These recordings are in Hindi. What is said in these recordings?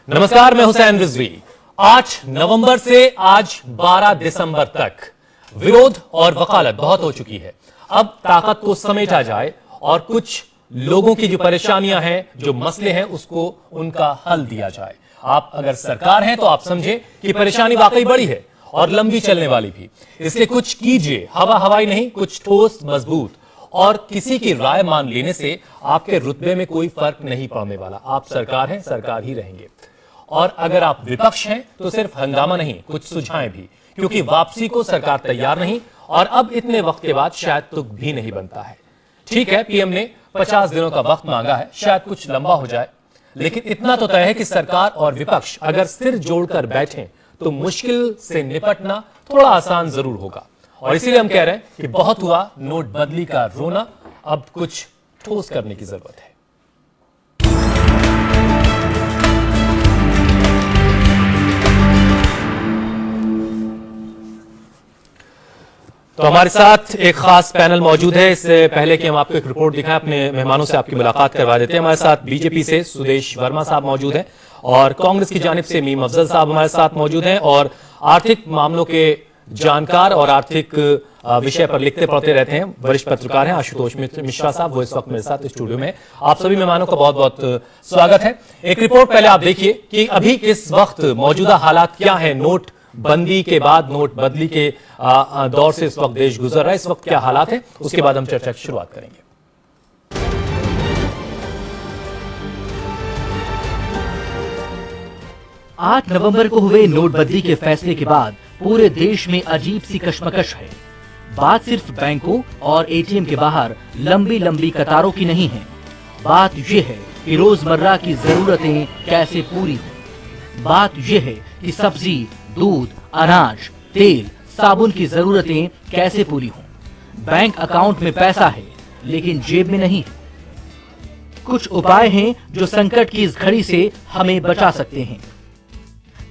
नमस्कार, मैं हुसैन रिजवी। 8 नवंबर से आज 12 दिसंबर तक विरोध और वकालत बहुत हो चुकी है। अब ताकत को समेटा जाए और कुछ लोगों की जो परेशानियां हैं, जो मसले हैं, उसको उनका हल दिया जाए। आप अगर सरकार हैं तो आप समझे कि परेशानी वाकई बड़ी है और लंबी चलने वाली भी, इसलिए कुछ कीजिए। हवा हवाई नहीं, कुछ ठोस मजबूत। और किसी की राय मान लेने से आपके रुतबे में कोई फर्क नहीं पड़ने वाला। आप सरकार हैं, सरकार ही रहेंगे। और अगर आप विपक्ष हैं तो सिर्फ हंगामा नहीं, कुछ सुझाएं भी, क्योंकि वापसी को सरकार तैयार नहीं और अब इतने वक्त के बाद शायद तुक भी नहीं बनता है। ठीक है, पीएम ने 50 दिनों का वक्त मांगा है, शायद कुछ लंबा हो जाए, लेकिन इतना तो तय है कि सरकार और विपक्ष अगर सिर जोड़कर बैठें तो मुश्किल से निपटना थोड़ा आसान जरूर होगा। और इसीलिए हम कह रहे हैं कि बहुत हुआ नोटबंदी का रोना, अब कुछ ठोस करने की जरूरत है। तो हमारे साथ एक खास पैनल मौजूद है। इससे पहले कि हम आपको एक रिपोर्ट दिखाएं, अपने मेहमानों से आपकी मुलाकात करवा देते हैं। हमारे साथ बीजेपी से सुदेश वर्मा साहब मौजूद हैं और कांग्रेस की जानिब से मीम अफजल साहब हमारे साथ मौजूद हैं और आर्थिक मामलों के जानकार और आर्थिक विषय पर लिखते पढ़ते रहते हैं, वरिष्ठ पत्रकार हैं आशुतोष मिश्रा साहब, वो इस वक्त मेरे साथ स्टूडियो में। आप सभी मेहमानों का बहुत बहुत स्वागत है। एक रिपोर्ट पहले आप देखिए कि अभी इस वक्त मौजूदा हालात क्या है। नोट बंदी के बाद नोट बदली के दौर से इस वक्त देश गुजर रहा है, इस वक्त क्या हालात है, उसके बाद हम चर्चा की शुरुआत करेंगे। 8 नवंबर को हुए नोटबंदी के फैसले के बाद पूरे देश में अजीब सी कश्मकश है। बात सिर्फ बैंकों और एटीएम के बाहर लंबी लंबी कतारों की नहीं है। बात यह है कि रोजमर्रा की जरूरतें कैसे पूरी हो। बात यह है कि सब्जी, दूध, अनाज, तेल, साबुन की जरूरतें कैसे पूरी हों। बैंक अकाउंट में पैसा है लेकिन जेब में नहीं है। कुछ उपाय हैं जो संकट की इस घड़ी से हमें बचा सकते हैं।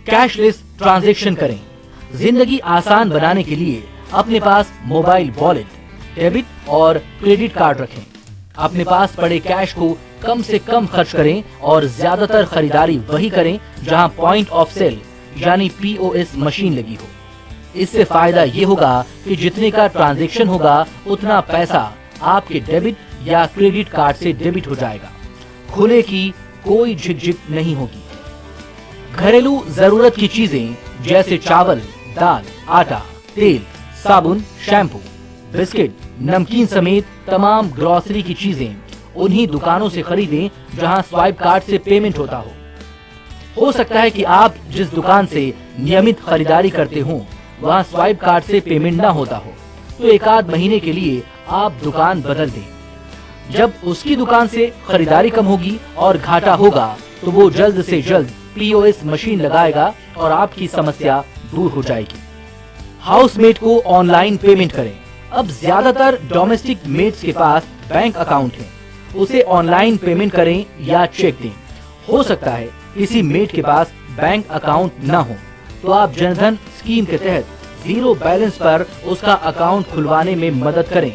कैशलेस ट्रांजैक्शन करें। जिंदगी आसान बनाने के लिए अपने पास मोबाइल वॉलेट, डेबिट और क्रेडिट कार्ड रखें। अपने पास पड़े कैश को कम से कम खर्च करें और ज्यादातर खरीदारी वही करें जहां पॉइंट ऑफ सेल यानी पीओएस मशीन लगी हो। इससे फायदा ये होगा कि जितने का ट्रांजैक्शन होगा उतना पैसा आपके डेबिट या क्रेडिट कार्ड से डेबिट हो जाएगा। खुले की कोई झिकझिक नहीं होगी। घरेलू जरूरत की चीजें जैसे चावल, दाल, आटा, तेल, साबुन, शैम्पू, बिस्किट, नमकीन समेत तमाम ग्रोसरी की चीजें उन्हीं दुकानों से खरीदें जहां स्वाइप कार्ड से पेमेंट होता हो सकता है कि आप जिस दुकान से नियमित खरीदारी करते हो वहां स्वाइप कार्ड से पेमेंट ना होता हो, तो एक आध महीने के लिए आप दुकान बदल दें। जब उसकी दुकान से खरीदारी कम होगी और घाटा होगा तो वो जल्द से जल्द पीओएस मशीन लगाएगा और आपकी समस्या दूर हो जाएगी। हाउसमेट को ऑनलाइन पेमेंट करें। अब ज्यादातर डोमेस्टिक मेट्स के पास बैंक अकाउंट है, उसे ऑनलाइन पेमेंट करें या चेक दें। हो सकता है किसी मेट के पास बैंक अकाउंट न हो, तो आप जनधन स्कीम के तहत 0 बैलेंस पर उसका अकाउंट खुलवाने में मदद करें।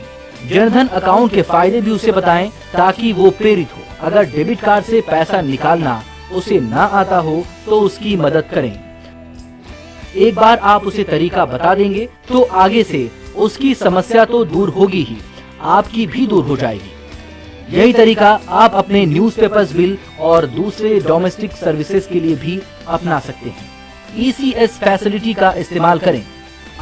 जनधन अकाउंट के फायदे भी उसे बताएं ताकि वो प्रेरित हो। अगर डेबिट कार्ड से पैसा निकालना उसे ना आता हो तो उसकी मदद करें। एक बार आप उसे तरीका बता देंगे तो आगे से उसकी समस्या तो दूर होगी ही, आपकी भी दूर हो जाएगी। यही तरीका आप अपने न्यूज़पेपर्स बिल और दूसरे डोमेस्टिक सर्विसेज के लिए भी अपना सकते हैं। ईसीएस फैसिलिटी का इस्तेमाल करें।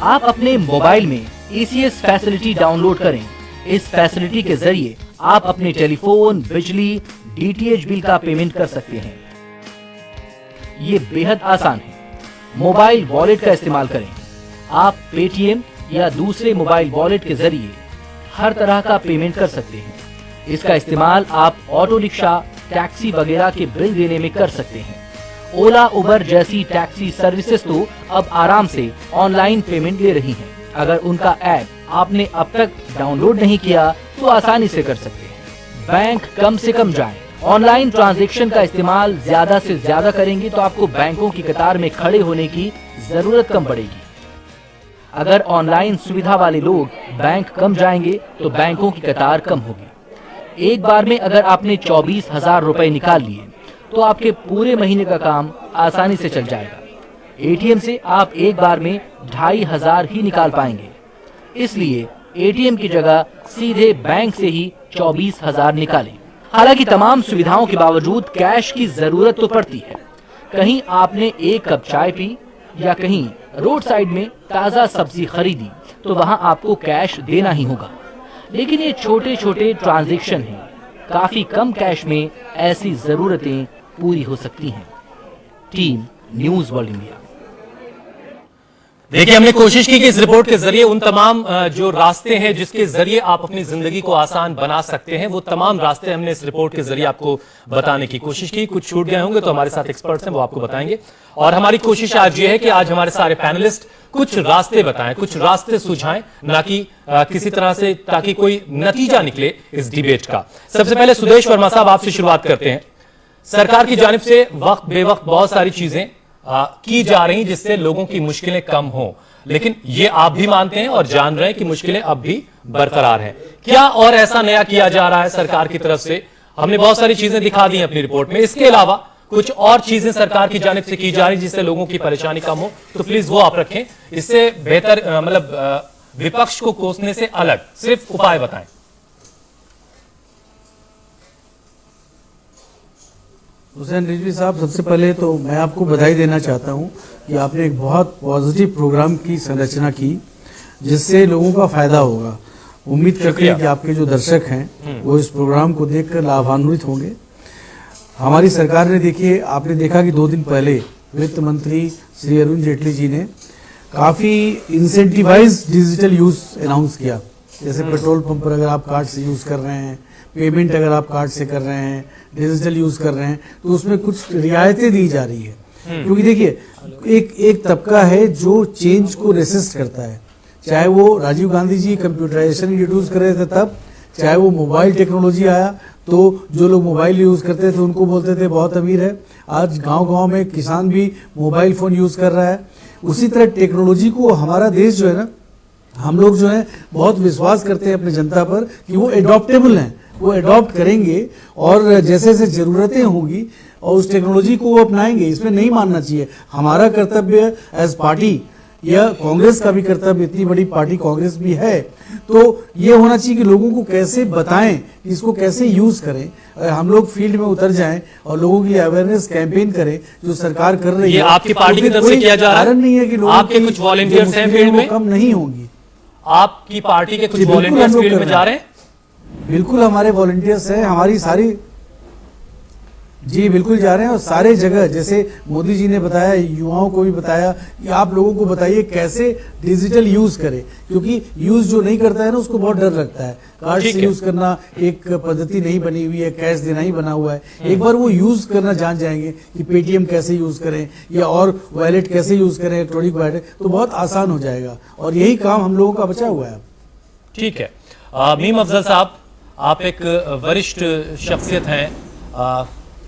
आप अपने मोबाइल में ईसीएस फैसिलिटी डाउनलोड करें। इस फैसिलिटी के जरिए आप अपने टेलीफोन, बिजली, डीटीएच बिल का पेमेंट कर सकते हैं। ये बेहद आसान है। मोबाइल वॉलेट का इस्तेमाल करें। आप पेटीएम या दूसरे मोबाइल वॉलेट के जरिए हर तरह का पेमेंट कर सकते हैं। इसका इस्तेमाल आप ऑटो रिक्शा, टैक्सी वगैरह के बिल देने में कर सकते हैं। ओला, उबर जैसी टैक्सी सर्विसेज तो अब आराम से ऑनलाइन पेमेंट ले रही हैं। अगर उनका ऐप आपने अब तक डाउनलोड नहीं किया तो आसानी से कर सकते हैं। बैंक कम से कम जाएं। ऑनलाइन ट्रांजैक्शन का इस्तेमाल ज्यादा से ज्यादा करेंगे तो आपको बैंकों की कतार में खड़े होने की जरूरत कम पड़ेगी। अगर ऑनलाइन सुविधा वाले लोग बैंक कम जाएंगे तो बैंकों की कतार कम होगी। एक बार में अगर आपने 24,000 रुपए निकाल लिए तो आपके पूरे महीने का काम आसानी से चल जाएगा। एटीएम से आप एक बार में 2500 ही निकाल पाएंगे। इसलिए एटीएम की जगह सीधे बैंक से ही 24,000 निकालें। हालांकि तमाम सुविधाओं के बावजूद कैश की जरूरत तो पड़ती है। कहीं आपने एक कप चाय पी या कहीं रोड साइड में ताजा सब्जी खरीदी तो वहां आपको कैश देना ही होगा। लेकिन ये छोटे छोटे ट्रांजैक्शन हैं। काफी कम कैश में ऐसी जरूरतें पूरी हो सकती हैं। Team news world India. देखिए, हमने कोशिश की कि इस रिपोर्ट के जरिए उन तमाम जो रास्ते हैं जिसके जरिए आप अपनी जिंदगी को आसान बना सकते हैं, वो तमाम रास्ते हमने इस रिपोर्ट के जरिए आपको बताने की कोशिश की। कुछ छूट गए होंगे तो हमारे साथ एक्सपर्ट्स हैं, वो आपको बताएंगे। और हमारी कोशिश आज ये है कि आज हमारे सारे पैनलिस्ट कुछ रास्ते बताएं, कुछ रास्ते सुझाएं, ना कि किसी तरह से, ताकि कोई नतीजा निकले इस डिबेट का। सबसे पहले सुदेश वर्मा साहब, आपसे शुरुआत करते हैं। सरकार की जानिब से वक्त बेवक्त बहुत सारी चीजें की जा रही जिससे लोगों की मुश्किलें कम हो, लेकिन ये आप भी मानते हैं और जान रहे हैं कि मुश्किलें अब भी बरकरार हैं। क्या और ऐसा नया किया जा रहा है सरकार की तरफ से? हमने बहुत सारी चीजें दिखा दी अपनी रिपोर्ट में, इसके अलावा कुछ और चीजें सरकार की जानिब से की जा रही जिससे लोगों की परेशानी कम हो, तो प्लीज वो आप रखें। इससे बेहतर मतलब विपक्ष को कोसने से अलग सिर्फ उपाय बताएं। हुसैन रिजवी साहब, सबसे पहले तो मैं आपको बधाई देना चाहता हूं कि आपने एक बहुत पॉजिटिव प्रोग्राम की संरचना की जिससे लोगों का फायदा होगा। उम्मीद करते हैं कि आपके जो दर्शक हैं वो इस प्रोग्राम को देखकर लाभान्वित होंगे। हमारी सरकार ने, देखिए, आपने देखा कि 2 दिन पहले वित्त मंत्री श्री अरुण जेटली जी ने काफ़ी इंसेंटिवाइज डिजिटल यूज अनाउंस किया। जैसे पेट्रोल पंप पर अगर आप कार्ड से यूज़ कर रहे हैं, पेमेंट अगर आप कार्ड से कर रहे हैं, डिजिटल यूज़ कर रहे हैं, तो उसमें कुछ रियायतें दी जा रही है। क्योंकि देखिए, एक तबका है जो चेंज को रेसिस्ट करता है। चाहे वो राजीव गांधी जी कंप्यूटराइजेशन इंट्रोड्यूस कर रहे थे तब, चाहे वो मोबाइल टेक्नोलॉजी आया तो जो लोग मोबाइल यूज़ करते थे उनको बोलते थे बहुत अमीर है। आज गांव-गांव में किसान भी मोबाइल फ़ोन यूज़ कर रहा है। उसी तरह टेक्नोलॉजी को हमारा देश जो है ना, हम लोग जो है बहुत विश्वास करते हैं अपनी जनता पर कि वो एडॉप्टेबल हैं, वो एडॉप्ट करेंगे और जैसे जैसे ज़रूरतें होंगी और उस टेक्नोलॉजी को वो अपनाएंगे। इसमें नहीं मानना चाहिए। हमारा कर्तव्य एज पार्टी या कांग्रेस का भी कर्तव्य, इतनी बड़ी पार्टी कांग्रेस भी है, तो ये होना चाहिए कि लोगों को कैसे बताएं, इसको कैसे यूज़ करें। हम लोग फील्ड में उतर जाएं और लोगों के लिए अवेयरनेस कैंपेन करें जो सरकार कर रही है। ये आपकी पार्टी की तरफ से किया जा रहा है? कारण नहीं है कि लोग आपके कुछ वॉलंटियर्स हैं फील्ड में, कम नहीं होंगी। आपकी पार्टी के कुछ वॉलंटियर्स फील्ड में जा रहे हैं? बिल्कुल, हमारे वॉलंटियर्स हैं, हमारी सारी, जी बिल्कुल जा रहे हैं। और सारे जगह, जैसे मोदी जी ने बताया, युवाओं को भी बताया कि आप लोगों को बताइए कैसे डिजिटल यूज करें, क्योंकि यूज जो नहीं करता है ना उसको बहुत डर लगता है। कार्ड से यूज करना एक पद्धति नहीं बनी हुई है, कैश देना ही बना हुआ है। एक बार वो यूज करना जान जाएंगे कि पेटीएम कैसे यूज करें या और वॉलेट कैसे यूज करें, इलेक्ट्रॉनिक वॉलेट, तो बहुत आसान हो जाएगा। और यही काम हम लोगों का बचा हुआ है। ठीक है। मीम अफजल साहब, आप एक वरिष्ठ शख्सियत हैं,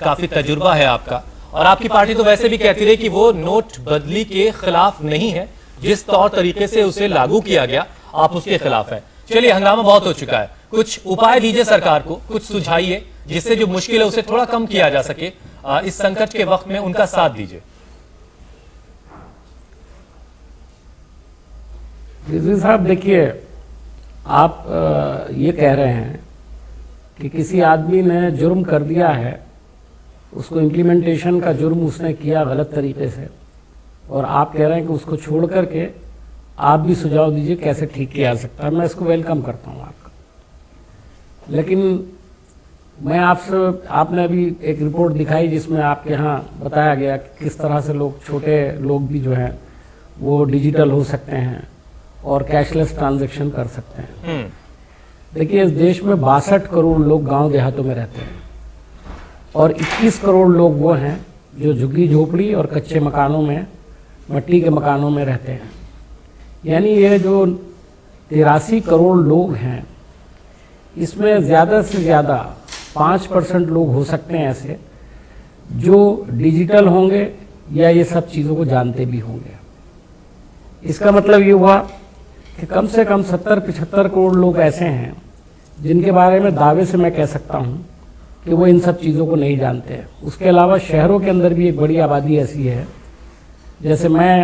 काफी तजुर्बा है आपका, और आपकी पार्टी तो वैसे भी कहती रही कि वो नोट बदली के खिलाफ नहीं है, जिस तौर तरीके से उसे लागू किया गया आप उसके खिलाफ है। चलिए, हंगामा बहुत हो चुका है, कुछ उपाय दीजिए सरकार को, कुछ सुझाइए जिससे जो मुश्किल है उसे थोड़ा कम किया जा सके। इस संकट के वक्त में उनका साथ दीजिए। रिजवी साहब, देखिए, आप ये कह रहे हैं कि किसी आदमी ने जुर्म कर दिया है, उसको इम्प्लीमेंटेशन का जुर्म उसने किया गलत तरीके से, और आप कह रहे हैं कि उसको छोड़ करके आप भी सुझाव दीजिए कैसे ठीक किया जा सकता है। मैं इसको वेलकम करता हूँ आपका। लेकिन मैं आपने अभी एक रिपोर्ट दिखाई जिसमें आपके यहाँ बताया गया कि किस तरह से लोग, छोटे लोग भी जो हैं वो डिजिटल हो सकते हैं और कैशलेस ट्रांजैक्शन कर सकते हैं। देखिए, इस देश में 62 करोड़ लोग गांव देहातों में रहते हैं और 21 करोड़ लोग वो हैं जो झुग्गी झोपड़ी और कच्चे मकानों में, मिट्टी के मकानों में रहते हैं। यानी ये जो 83 करोड़ लोग हैं, इसमें ज़्यादा से ज़्यादा 5% लोग हो सकते हैं ऐसे जो डिजिटल होंगे या ये सब चीज़ों को जानते भी होंगे। इसका मतलब ये हुआ कि कम से कम 70-75 करोड़ लोग ऐसे हैं जिनके बारे में दावे से मैं कह सकता हूँ कि वो इन सब चीज़ों को नहीं जानते हैं। उसके अलावा शहरों के अंदर भी एक बड़ी आबादी ऐसी है, जैसे मैं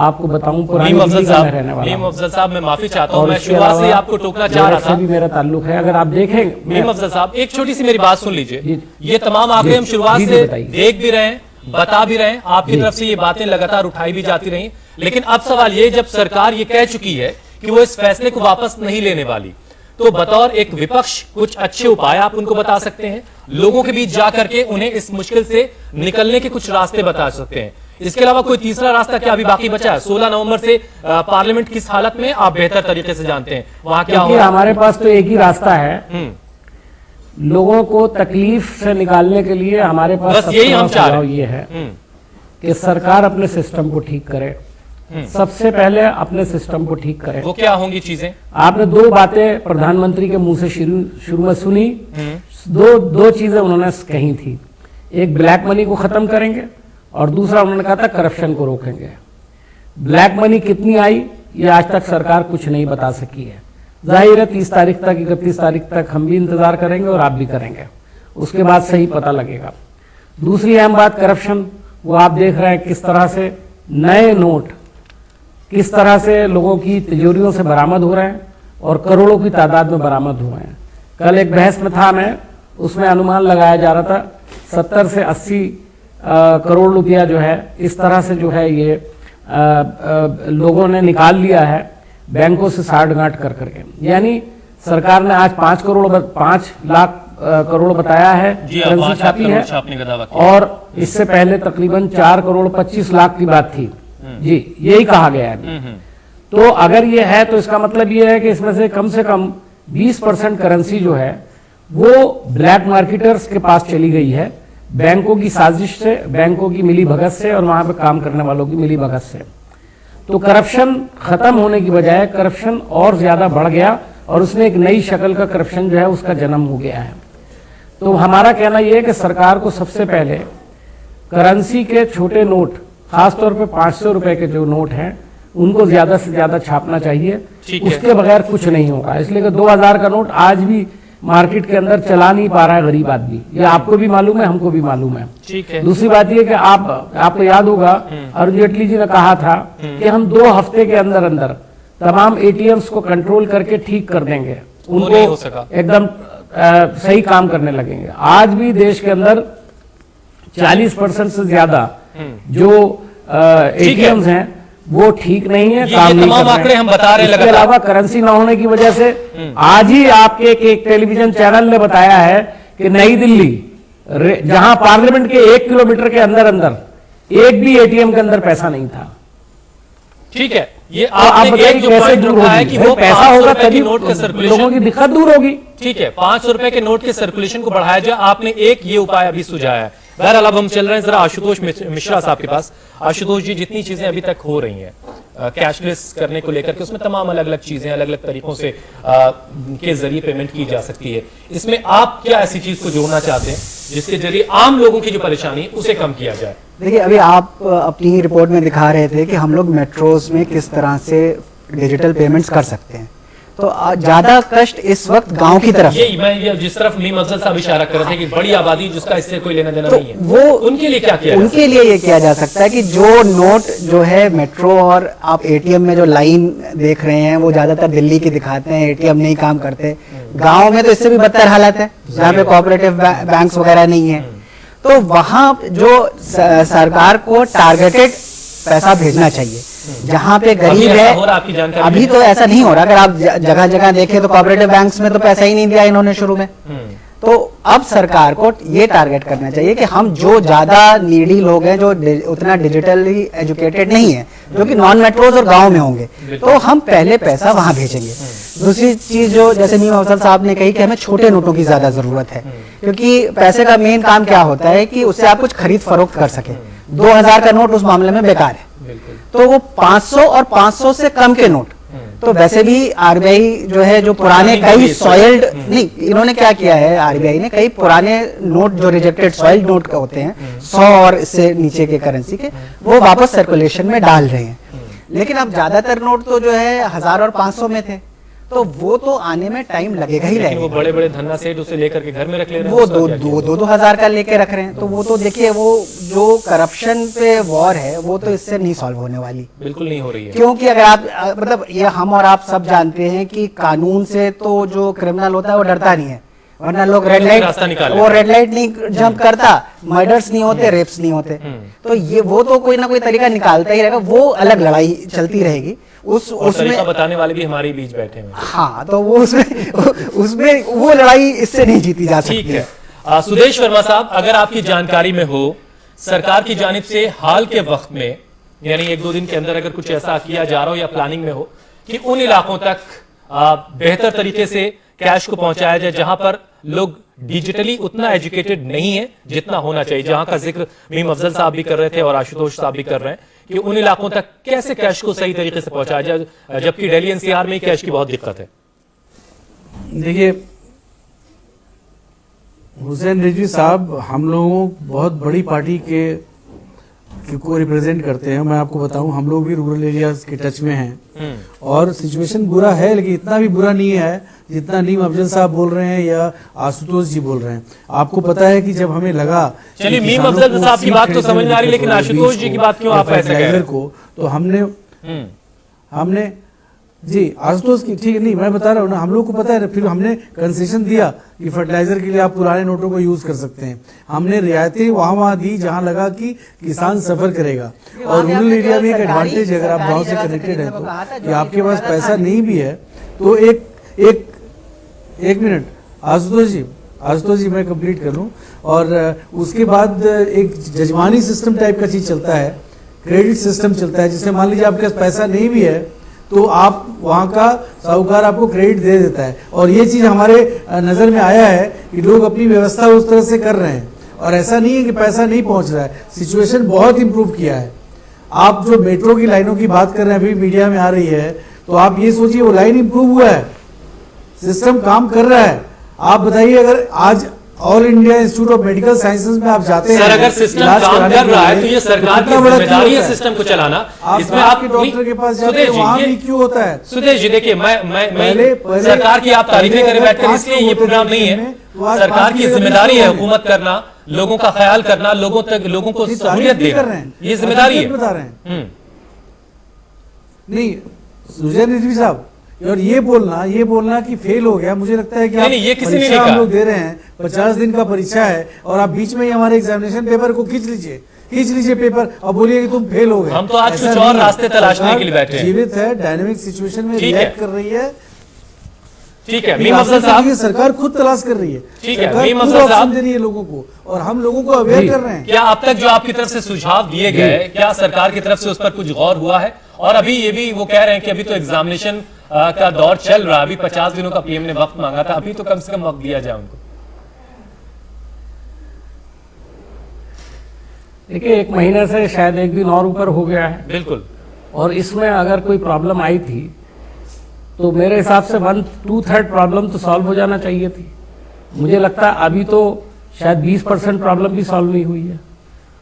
आपको बताऊं, पुरानी दिल्ली का मैं रहने वाला मीम हूं। अफजल साहब, मैं माफी चाहता हूं, और मैं इसके शुरुआत से ही अलावा आपको टोकना चाह रहा मेरठ से था। भी मेरा ताल्लुक है। अगर आप देखें, मीम अफजल साहब, एक छोटी सी मेरी बात सुन लीजिए। जी। ये तमाम आंकड़े जी, हम शुरुआत जी, से बताइए। देख भी रहे हैं, बता भी रहे हैं, आपकी तरफ से ये बातें लगातार उठाई भी जाती रही, लेकिन अब सवाल ये, जब सरकार ये कह चुकी है कि वो इस फैसले को वापस नहीं लेने वाली, तो बतौर एक विपक्ष कुछ अच्छे उपाय आप उनको बता सकते हैं, लोगों के बीच जाकर के उन्हें इस मुश्किल से निकलने के कुछ रास्ते बता सकते हैं। इसके अलावा कोई तीसरा रास्ता क्या अभी बाकी बचा है? 16 नवंबर से पार्लियामेंट किस हालत में, आप बेहतर तरीके से जानते हैं, वहां क्या क्योंकि होगा? हमारे पास तो एक ही रास्ता है, लोगों को तकलीफ से निकालने के लिए हमारे पास बस यही हम चाह रहे सुझाव ये है कि सरकार अपने सिस्टम को ठीक करे। सबसे पहले अपने सिस्टम को ठीक करे। वो क्या होंगी चीजें? आपने दो बातें प्रधानमंत्री के मुंह से शुरू में सुनी। दो चीजें उन्होंने कही थी, एक ब्लैक मनी को खत्म करेंगे और दूसरा उन्होंने कहा था करप्शन को रोकेंगे। ब्लैक मनी कितनी आई ये आज तक सरकार कुछ नहीं बता सकी है। जाहिर है 30 तारीख तक, 31 तारीख तक हम भी इंतजार करेंगे और आप भी करेंगे, उसके बाद सही पता लगेगा। दूसरी अहम बात करप्शन, वो आप देख रहे हैं किस तरह से नए नोट किस तरह से लोगों की तिजोरियों से बरामद हो रहे हैं और करोड़ों की तादाद में बरामद हुए हैं। कल एक बहस में था मैं, उसमें अनुमान लगाया जा रहा था 70 से 80 करोड़ रुपया जो है इस तरह से जो है ये लोगों ने निकाल लिया है बैंकों से साठ-गांठ कर करके। यानी सरकार ने आज 5 लाख करोड़ बताया है, करेंसी छापी है, और इससे पहले तकरीबन 4 करोड़ 25 लाख की बात थी जी, यही कहा गया है। तो अगर ये है तो इसका मतलब ये है कि इसमें से कम 20% करेंसी जो है वो ब्लैक मार्केटर्स के पास चली गई है, बैंकों की साजिश से, बैंकों की मिली भगत से और वहां पे काम करने वालों की मिली भगत से। तो करप्शन खत्म होने की बजाय करप्शन और ज्यादा बढ़ गया और उसमें एक नई शक्ल का करप्शन जो है उसका जन्म हो गया है। तो हमारा कहना यह है कि सरकार को सबसे पहले करेंसी के छोटे नोट, खासतौर पे 500 रुपए के जो नोट हैं उनको ज्यादा से ज्यादा छापना चाहिए, उसके बगैर कुछ नहीं होगा। इसलिए कि 2000 का नोट आज भी मार्केट के अंदर चला नहीं पा रहा है गरीब आदमी, ये आपको भी मालूम है, हमको भी मालूम है। ठीक है। दूसरी बात ये कि आपको याद होगा अरुण जेटली जी ने कहा था कि हम 2 हफ्ते के अंदर अंदर तमाम एटीएम्स को कंट्रोल करके ठीक कर देंगे, उनको एकदम सही काम करने लगेंगे। आज भी देश के अंदर 40% से ज्यादा जो एटीएम्स हैं वो ठीक नहीं है, काम नहीं कर रहे हैं। हम बता रहे हैं। इसके अलावा करेंसी ना होने की वजह से आज ही आपके एक टेलीविजन चैनल ने बताया है कि नई दिल्ली जहां पार्लियामेंट के 1 किलोमीटर के अंदर अंदर एक भी एटीएम के अंदर पैसा नहीं था। ठीक है, ये आप बताइए कैसे दूर होगी? कि वो पैसा होगा तभी नोट के सर्कुलेशन, लोगों की दिक्कत दूर होगी। ठीक है, 500 रुपए के नोट के सर्कुलेशन को बढ़ाया जाए, आपने एक ये उपाय अभी सुझाया है। बहरहाल अब हम चल रहे हैं जरा आशुतोष मिश्रा साहब के पास। आशुतोष जी, जितनी चीजें अभी तक हो रही हैं कैशलेस करने को लेकर के, उसमें तमाम अलग अलग चीजें अलग अलग तरीकों से के जरिए पेमेंट की जा सकती है, इसमें आप क्या ऐसी चीज को जोड़ना चाहते हैं जिसके जरिए आम लोगों की जो परेशानी है उसे कम किया जाए? देखिए, अभी आप अपनी ही रिपोर्ट में दिखा रहे थे कि हम लोग मेट्रोज में किस तरह से डिजिटल पेमेंट्स कर सकते हैं, तो ज्यादा कष्ट इस वक्त गांव की तरफ यही मैं जिस तरफ मीम अफजल साहब इशारा कर रहे थे कि बड़ी आबादी जिसका इससे कोई लेना देना तो नहीं है, वो उनके लिए क्या किया? उनके लिए ये किया जा सकता है कि जो नोट जो है मेट्रो और आप एटीएम में जो लाइन देख रहे हैं वो ज्यादातर दिल्ली की दिखाते हैं, एटीएम नहीं काम करते। गाँव में तो इससे भी बदतर हालत है, जहाँ पे कोऑपरेटिव बैंक्स वगैरह नहीं है। तो वहां जो सरकार को टारगेटेड पैसा भेजना चाहिए, जहां पे गरीब है। अभी तो ऐसा नहीं हो रहा, अगर आप जगह जगह देखें तो कोऑपरेटिव बैंक्स में तो पैसा ही नहीं दिया इन्होंने शुरू में। तो अब सरकार को ये टारगेट करना चाहिए कि हम जो ज्यादा नीडी लोग हैं, जो उतना डिजिटली एजुकेटेड नहीं है, जो कि नॉन मेट्रोज और गांव में होंगे, तो हम पहले पैसा वहां भेजेंगे। दूसरी चीज जो जैसे मीम अफजल साहब ने कही कि हमें छोटे नोटों की ज्यादा जरूरत है, क्योंकि पैसे का मेन काम क्या होता है कि उससे आप कुछ खरीद फरोख्त कर सके। 2000 का नोट उस मामले में बेकार है, तो वो 500 और 500 से कम के नोट, तो वैसे भी आरबीआई जो है जो पुराने कई सॉइल्ड नहीं, इन्होंने क्या किया है आरबीआई ने, कई पुराने नोट जो रिजेक्टेड सॉइल्ड नोट का होते हैं 100 और इससे नीचे के करेंसी के, वो वापस सर्कुलेशन में डाल रहे हैं। लेकिन अब ज्यादातर नोट तो जो है 1000 और 500 में थे, तो वो तो आने में टाइम लगेगा ही लेकिन वो लगेगा। बड़े बड़े धन्ना सेठ उसे लेकर के घर में रख ले रहे हैं, वो उसका क्या किया? दो हजार का लेके रख रहे हैं, तो वो तो देखिए वो जो करप्शन पे वॉर है वो तो इससे नहीं सॉल्व होने वाली, बिल्कुल नहीं हो रही है। क्योंकि अगर आप मतलब ये हम और आप सब जानते हैं कि कानून से तो जो क्रिमिनल होता है वो डरता नहीं है, वरना लोग रेड रास्ता निकाल लाइट वो लेते हैं। रेड लाइट नहीं जंप करता, मर्डर्स नहीं होते, रेप्स नहीं होते, तो ये वो तो कोई ना कोई तरीका निकालता ही रहेगा, वो अलग लड़ाई चलती रहेगी उस और उसमें। तरीका बताने वाले भी हमारे बीच बैठे हैं। हाँ, तो वो उसमें वो लड़ाई इससे नहीं जीती जा ठीक सकती है। सुदेश वर्मा साहब, अगर आपकी जानकारी में हो, सरकार की जानिब से हाल के वक्त में यानी 1-2 दिन के अंदर अगर कुछ ऐसा किया जा रहा हो या प्लानिंग में हो कि उन इलाकों तक बेहतर तरीके से कैश को पहुंचाया जाए जहां पर लोग डिजिटली उतना एजुकेटेड नहीं है जितना होना चाहिए, जहां का जिक्र मीम अफजल साहब भी कर रहे थे और आशुतोष साहब भी कर रहे हैं कि उन इलाकों तक कैसे कैश को सही तरीके से पहुंचाया जाए, जबकि दिल्ली एनसीआर में ही कैश की बहुत दिक्कत है। देखिए हुसैन रिजवी साहब हम लोगों बहुत बड़ी पार्टी को रिप्रेजेंट करते हैं। मैं आपको बताऊं, हम लोग भी रूरल एरियाज के टच में हैं और सिचुएशन बुरा है, लेकिन इतना भी बुरा नहीं है जितना नीम अफजल साहब बोल रहे हैं या आशुतोष जी बोल रहे हैं। आपको पता है कि जब हमें लगा, चलिए मीम अफजल साहब की बात तो समझ में आ रही, लेकिन आशुतोष जी की बात क्यों आप ऐसे कह रहे हैं? को तो हमने जी आशुतोष की ठीक नहीं, मैं बता रहा हूँ ना, हम लोग को पता है, फिर हमने कंसेशन दिया कि फर्टिलाइजर के लिए आप पुराने नोटों को यूज कर सकते हैं। हमने रियायतें वहां दी जहां लगा कि किसान सफर करेगा। और रूरल एरिया में एक एडवांटेज, अगर आप गांव से कनेक्टेड है तो कि आपके पास पैसा नहीं भी है तो एक मिनट आशुतोष जी मैं कंप्लीट कर लूं। और उसके बाद एक जजमानी सिस्टम टाइप का चीज चलता है, क्रेडिट सिस्टम चलता है, जिससे मान लीजिए आपके पास पैसा नहीं भी है तो आप वहां का साहूकार आपको क्रेडिट दे देता है। और ये चीज हमारे नजर में आया है कि लोग अपनी व्यवस्था उस तरह से कर रहे हैं और ऐसा नहीं है कि पैसा नहीं पहुंच रहा है, सिचुएशन बहुत इंप्रूव किया है। आप जो मेट्रो की लाइनों की बात कर रहे हैं, अभी मीडिया में आ रही है, तो आप ये सोचिए वो लाइन इंप्रूव हुआ है, सिस्टम काम कर रहा है। आप बताइए अगर आज all India institute of medical sciences में आप जाते हैं, सर अगर सिस्टम काम कर रहा है तो ये सरकार की जिम्मेदारी है सिस्टम को चलाना। इसमें आप डॉक्टर के पास जाते हैं, वहां भी क्यों होता है? सुदेश जी देखिए, मैं सरकार की आप तारीफें करे बैठकर, इसलिए ये प्रोग्राम नहीं है। सरकार की जिम्मेदारी है हुकूमत करना, लोगों का ख्याल करना, लोगों को सहूलियत देना, ये जिम्मेदारी है। बता रहे हैं नहीं सुजैन रिजवी साहब, और ये बोलना कि फेल हो गया, मुझे लगता है कि नहीं, ये किसी ने नहीं परीक्षा कहा। हम लोग दे रहे हैं, 50 दिन का परीक्षा है और आप बीच में ही हमारे एग्जामिनेशन पेपर को खींच लीजिए पेपर और बोलिए कि तुम फेल हो गए। हम तो आज ऐसा कुछ नहीं और है। रास्ते तलाशने के लिए बैठे हैं। जीवित है, डायनेमिक सिचुएशन में ठीक है। रिएक्ट कर रही है। ठीक है मीम अफजल साहब, सरकार खुद तलाश कर रही है, ठीक है, सरकार मीम खुद अफजल ऑप्शन साहब। दे रही है लोगों को और हम लोगों को अवेयर कर रहे हैं। क्या अब तक जो आपकी तरफ से सुझाव दिए गए, क्या सरकार की तरफ से उस पर कुछ गौर हुआ है? और अभी ये भी वो कह रहे हैं कि अभी तो एग्जामिनेशन का दौर चल रहा है, अभी 50 दिनों का पीएम ने वक्त मांगा था, अभी तो कम से कम वक्त दिया जाए उनको। देखिए 1 महीने से शायद 1 दिन और ऊपर हो गया है, बिल्कुल। और इसमें अगर कोई प्रॉब्लम आई थी तो मेरे हिसाब से 1/2 प्रॉब्लम तो सॉल्व हो जाना चाहिए थी। मुझे लगता है अभी तो शायद 20% प्रॉब्लम भी सॉल्व नहीं हुई है,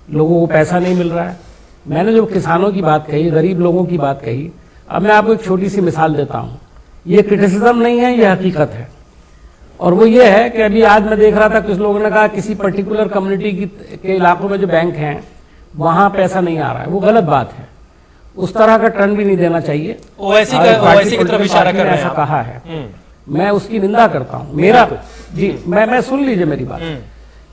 लोगों को पैसा नहीं मिल रहा है। मैंने जो किसानों की बात कही, गरीब लोगों की बात कही, अब मैं आपको एक छोटी सी मिसाल देता हूं। ये क्रिटिसिज्म नहीं है, ये हकीकत है। और वो ये है कि अभी आज मैं देख रहा था, कुछ लोगों ने कहा किसी पर्टिकुलर कम्युनिटी के इलाकों में जो बैंक हैं वहां पैसा नहीं आ रहा है। वो गलत बात है, उस तरह का ट्रेंड भी नहीं देना चाहिए। ओवैसी की तरफ इशारा कर रहे हैं ऐसा आप। कहा है, मैं उसकी निंदा करता हूं। मेरा जी मैं सुन लीजिए मेरी बात,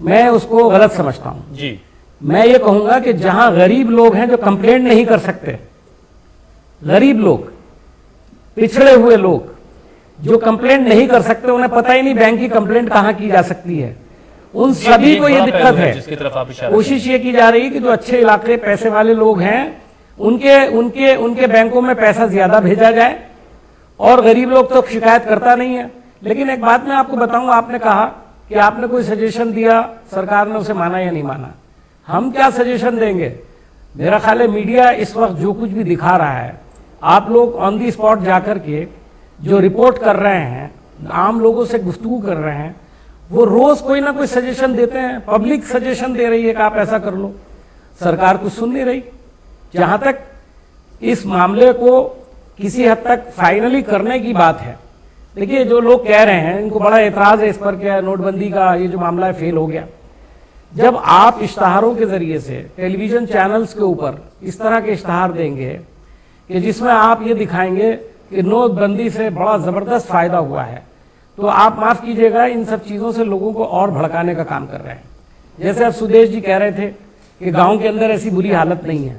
मैं उसको गलत समझता हूं जी। मैं ये कहूंगा कि जहां गरीब लोग हैं जो कंप्लेंट नहीं कर सकते, गरीब लोग, पिछड़े हुए लोग जो कंप्लेंट नहीं कर सकते, उन्हें पता ही नहीं बैंक की कंप्लेंट कहां की जा सकती है, उन सभी को ये दिक्कत है। जिसकी तरफ आप इशारा कोशिश ये की जा रही है कि जो अच्छे इलाके पैसे वाले लोग हैं उनके बैंकों में पैसा ज्यादा भेजा जाए, और गरीब लोग तो शिकायत करता नहीं है। लेकिन एक बात मैं आपको बताऊं, आपने कहा कि आपने कोई सजेशन दिया, सरकार ने उसे माना या नहीं माना। हम क्या सजेशन देंगे? मेरा ख्याल है मीडिया इस वक्त जो कुछ भी दिखा रहा है, आप लोग ऑन दी स्पॉट जाकर के जो रिपोर्ट कर रहे हैं, आम लोगों से गुफ्तगू कर रहे हैं, वो रोज कोई ना कोई सजेशन देते हैं। पब्लिक सजेशन दे रही है कि आप ऐसा कर लो, सरकार कुछ सुन नहीं रही। जहां तक इस मामले को किसी हद तक फाइनली करने की बात है, देखिए जो लोग कह रहे हैं इनको बड़ा एतराज है इस पर क्या नोटबंदी का ये जो मामला है फेल हो गया। जब आप इश्तहारों के जरिए से टेलीविजन चैनल्स के ऊपर इस तरह के इश्तहार देंगे कि जिसमें आप ये दिखाएंगे कि नोटबंदी से बड़ा जबरदस्त फायदा हुआ है, तो आप माफ कीजिएगा इन सब चीजों से लोगों को और भड़काने का काम कर रहे हैं। जैसे अब सुदेश जी कह रहे थे कि गांव के अंदर ऐसी बुरी हालत नहीं है।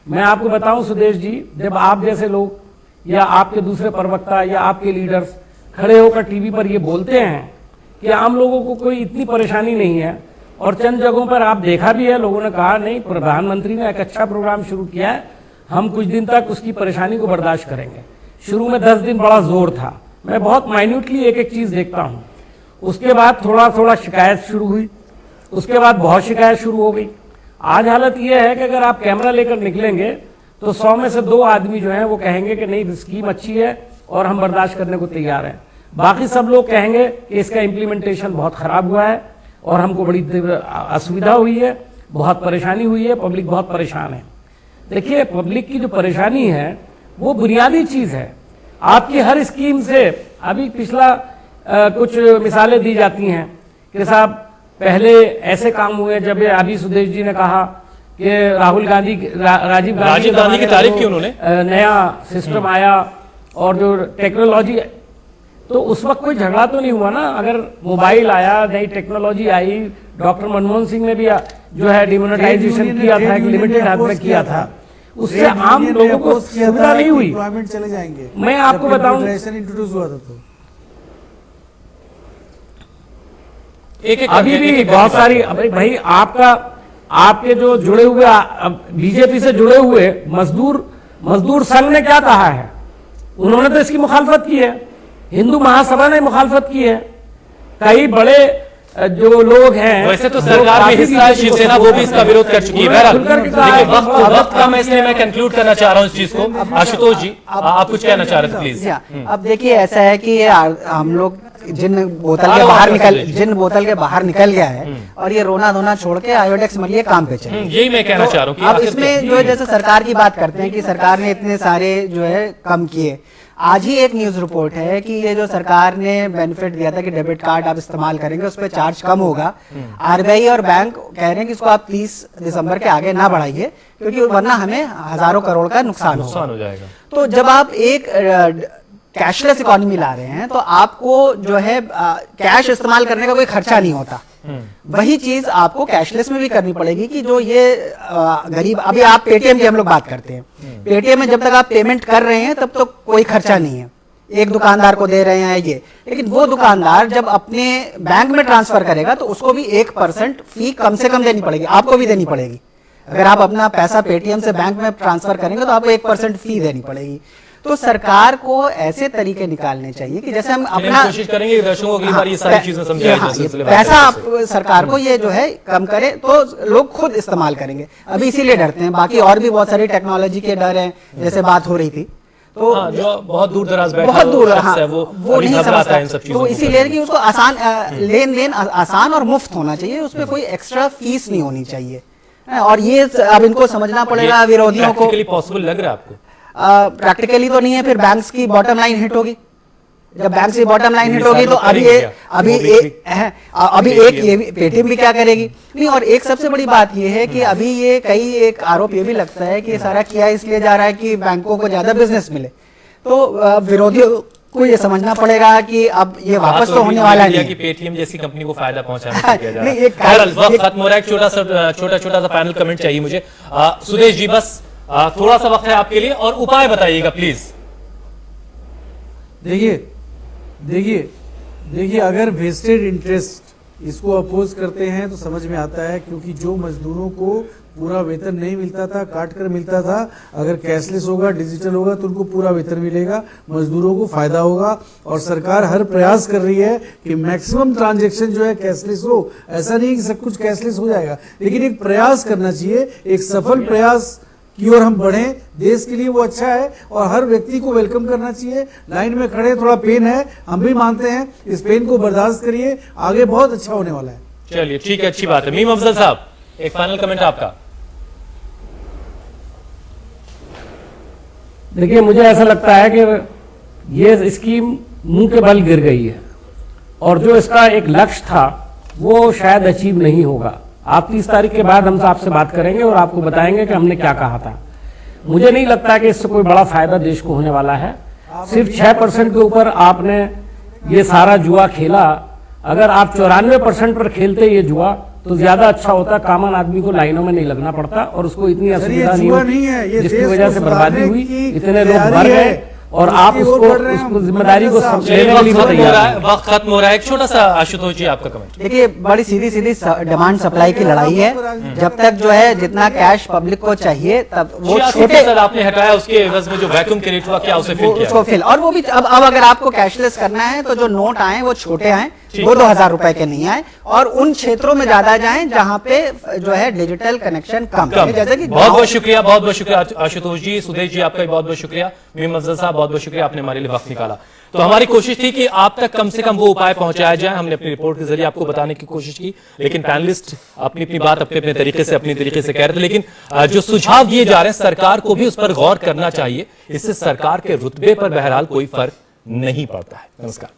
मैं आपको बताऊं सुदेश जी, जब आप जैसे लोग या आपके दूसरे प्रवक्ता या आपके लीडर्स खड़े होकर टीवी पर ये बोलते हैं कि आम लोगों को कोई इतनी परेशानी नहीं है, और चंद जगहों पर आप देखा भी है लोगों ने कहा नहीं प्रधानमंत्री ने एक अच्छा प्रोग्राम शुरू किया है, हम कुछ दिन तक उसकी परेशानी को बर्दाश्त करेंगे। शुरू में 10 दिन बड़ा जोर था, मैं बहुत माइन्यूटली एक एक चीज देखता हूं। उसके बाद थोड़ा थोड़ा शिकायत शुरू हुई, उसके बाद बहुत शिकायत शुरू हो गई। आज हालत यह है कि अगर आप कैमरा लेकर निकलेंगे तो 100 में से 2 आदमी जो हैं वो कहेंगे कि नहीं स्कीम अच्छी है और हम बर्दाश्त करने को तैयार हैं। बाकी सब लोग कहेंगे कि इसका इम्प्लीमेंटेशन बहुत खराब हुआ है और हमको बड़ी असुविधा हुई है, बहुत परेशानी हुई है, पब्लिक बहुत परेशान है। देखिए पब्लिक की जो परेशानी है वो बुनियादी चीज है। आपकी हर स्कीम से अभी पिछला कुछ मिसालें दी जाती हैं कि साहब पहले ऐसे काम हुए जब अभी सुदेश जी ने कहा कि राहुल गांधी राजीव गांधी की तारीफ की उन्होंने, नया सिस्टम आया और जो टेक्नोलॉजी, तो उस वक्त कोई झगड़ा तो नहीं हुआ ना। अगर मोबाइल आया, नई टेक्नोलॉजी आई, डॉक्टर मनमोहन सिंह ने भी जो है डिमोनेटाइजेशन किया था, एक लिमिटेड हद में किया था, उससे आम लोगों को सुविधा नहीं हुई। चले जाएंगे। मैं आपको बताऊं इंट्रोड्यूस हुआ था तो एक अभी भी बहुत सारी, भाई आपके जो जुड़े हुए बीजेपी से जुड़े हुए मजदूर संघ ने क्या कहा है, उन्होंने तो इसकी मुखालफत की है, हिंदू महासभा ने मुखालफत की है, कई बड़े जो लोग हैं, वैसे तो सरकार में हिस्सा है शिवसेना, वो भी इसका विरोध कर चुकी है। बहरहाल देखिए वक्त कम है इसलिए मैं कंक्लूड करना चाह रहा हूं इस चीज को। आशुतोष जी आप कुछ कहना चाह रहे थे प्लीज। अब देखिए ऐसा है कि हम लोग जिन बोतल के बाहर निकल गया है और ये रोना धोना छोड़ के आयोडेक्स मलिए काम पे चले, यही मैं कहना चाह रहा हूँ। अब इसमें जो है जैसे सरकार की बात करते हैं कि सरकार ने इतने सारे जो है कम किए। आज ही एक न्यूज रिपोर्ट है कि ये जो सरकार ने बेनिफिट दिया था कि डेबिट कार्ड आप इस्तेमाल करेंगे उस पर चार्ज कम होगा, आरबीआई और बैंक कह रहे हैं कि इसको आप 30 दिसंबर के आगे ना बढ़ाइए क्योंकि वरना हमें हजारों करोड़ का नुकसान हो जाएगा। तो जब आप एक कैशलेस इकोनॉमी ला रहे हैं तो आपको जो है कैश इस्तेमाल करने का कोई खर्चा नहीं होता। वही चीज आपको कैशलेस में भी करनी पड़ेगी कि जो ये गरीब, अभी आप पेटीएम की हम लोग बात करते हैं, पेटीएम में जब तक आप पेमेंट कर रहे हैं तब तो कोई खर्चा नहीं है, एक दुकानदार को दे रहे हैं ये, लेकिन वो दुकानदार जब अपने बैंक में ट्रांसफर करेगा तो उसको भी 1% फी कम से कम देनी पड़ेगी, आपको भी देनी पड़ेगी। अगर आप अपना पैसा पेटीएम से बैंक में ट्रांसफर करेंगे तो आपको 1% फी देनी पड़ेगी। तो सरकार को ऐसे तरीके निकालने चाहिए कि जैसे हम अपना कोशिश करेंगे दर्शकों को अगली बार ये सारी चीजें समझाएं, पैसा आप सरकार को ये जो है कम करे तो लोग खुद इस्तेमाल करेंगे। अभी इसीलिए डरते हैं, बाकी और भी बहुत सारी टेक्नोलॉजी के डर हैं, जैसे बात हो रही थी तो जो बहुत दूर दराज बैठा बहुत दूर वो नहीं समझता है, तो इसीलिए कि उसको आसान लेन देन आसान और मुफ्त होना चाहिए, उसमें कोई एक्स्ट्रा फीस नहीं होनी चाहिए। और ये अब इनको समझना पड़ेगा विरोधियों को। पॉसिबल लग रहा है आपको? प्रैक्टिकली तो नहीं है, फिर बैंक्स की बॉटम लाइन हिट होगी। जब बैंक की बॉटम लाइन हिट होगी तो अभी एक ये पेटीएम भी क्या करेगी नहीं। और एक सबसे बड़ी बात ये है कि अभी ये कई एक आरोप ये भी लगता है कि सारा किया इसलिए जा रहा है कि बैंकों को ज्यादा बिजनेस मिले, तो विरोधियों को ये समझना पड़ेगा कि अब ये वापस तो होने वाला नहीं है कि पेटीएम जैसी कंपनी को फायदा पहुंचाने किया जा रहा है। वक्त खत्म हो रहा है, छोटा सा पैनल कमेंट चाहिए मुझे। सुदेश जी बस थोड़ा सा वक्त है आपके लिए और उपाय बताइएगा प्लीज। देखिए अगर वेस्टेड इंटरेस्ट इसको अपोज करते हैं तो समझ में आता है, क्योंकि जो मजदूरों को पूरा वेतन नहीं मिलता था, काट कर मिलता था, अगर कैशलेस होगा, डिजिटल होगा तो उनको पूरा वेतन मिलेगा, मजदूरों को फायदा होगा। और सरकार हर प्रयास कर रही है कि मैक्सिमम ट्रांजैक्शन जो है कैशलेस हो। ऐसा नहीं कि सब कुछ कैशलेस हो जाएगा, लेकिन एक प्रयास करना चाहिए, एक सफल प्रयास की ओर हम बढ़े, देश के लिए वो अच्छा है और हर व्यक्ति को वेलकम करना चाहिए। लाइन में खड़े थोड़ा पेन है, हम भी मानते हैं, इस पेन को बर्दाश्त करिए, आगे बहुत अच्छा होने वाला है। चलिए ठीक है, अच्छी बात है। मीम अफजल साहब एक फाइनल कमेंट आपका। देखिए मुझे ऐसा लगता है कि ये स्कीम मुंह के बल गिर गई है और जो इसका एक लक्ष्य था वो शायद अचीव नहीं होगा। आप 30 तारीख के बाद हम आपसे बात करेंगे और आपको बताएंगे कि हमने क्या कहा था। मुझे नहीं लगता कि इससे कोई बड़ा फायदा देश को होने वाला है। सिर्फ 6% के ऊपर आपने ये सारा जुआ खेला। अगर आप 94% पर खेलते ये जुआ तो ज्यादा अच्छा होता, कॉमन आदमी को लाइनों में नहीं लगना पड़ता और उसको इतनी असुविधा नहीं है जिसकी वजह से बर्बादी हुई, इतने लोग मर गए और आप उसको जिम्मेदारी को लेने के लिए तैयार हैं। वक्त खत्म हो रहा है। एक छोटा सा आशुतोष जी आपका कमेंट। देखिए, बड़ी सीधी सीधी डिमांड सप्लाई की लड़ाई है। जब तक जो है जितना कैश पब्लिक को चाहिए तब वो छोटे आपने हटाया, उसके एवज में जो वैक्यूम क्रिएट हुआ क्या उसे फिल किया? उसको फिल, और वो भी अब अगर आपको कैशलेस करना है तो जो नोट आए वो छोटे आए, 2-2 हजार रुपए के नहीं आए, और उन क्षेत्रों में ज्यादा जाएं जहां पे जो है डिजिटल कनेक्शन कम है। जैसे कि बहुत बहुत शुक्रिया आशुतोष जी, सुदेश जी, आपका भी बहुत बहुत शुक्रिया, मीम अफजल साहब बहुत बहुत शुक्रिया, आपने हमारे लिए वक्त निकाला। तो हमारी कोशिश थी कि आप तक कम से कम वो उपाय पहुंचाया जाए, हमने अपनी रिपोर्ट के जरिए आपको बताने की कोशिश की, लेकिन पैनलिस्ट अपनी अपनी बात अपने तरीके से कह रहे थे। लेकिन जो सुझाव दिए जा रहे हैं सरकार को भी उस पर गौर करना चाहिए, इससे सरकार के रुतबे पर बहरहाल कोई फर्क नहीं पड़ता है। नमस्कार।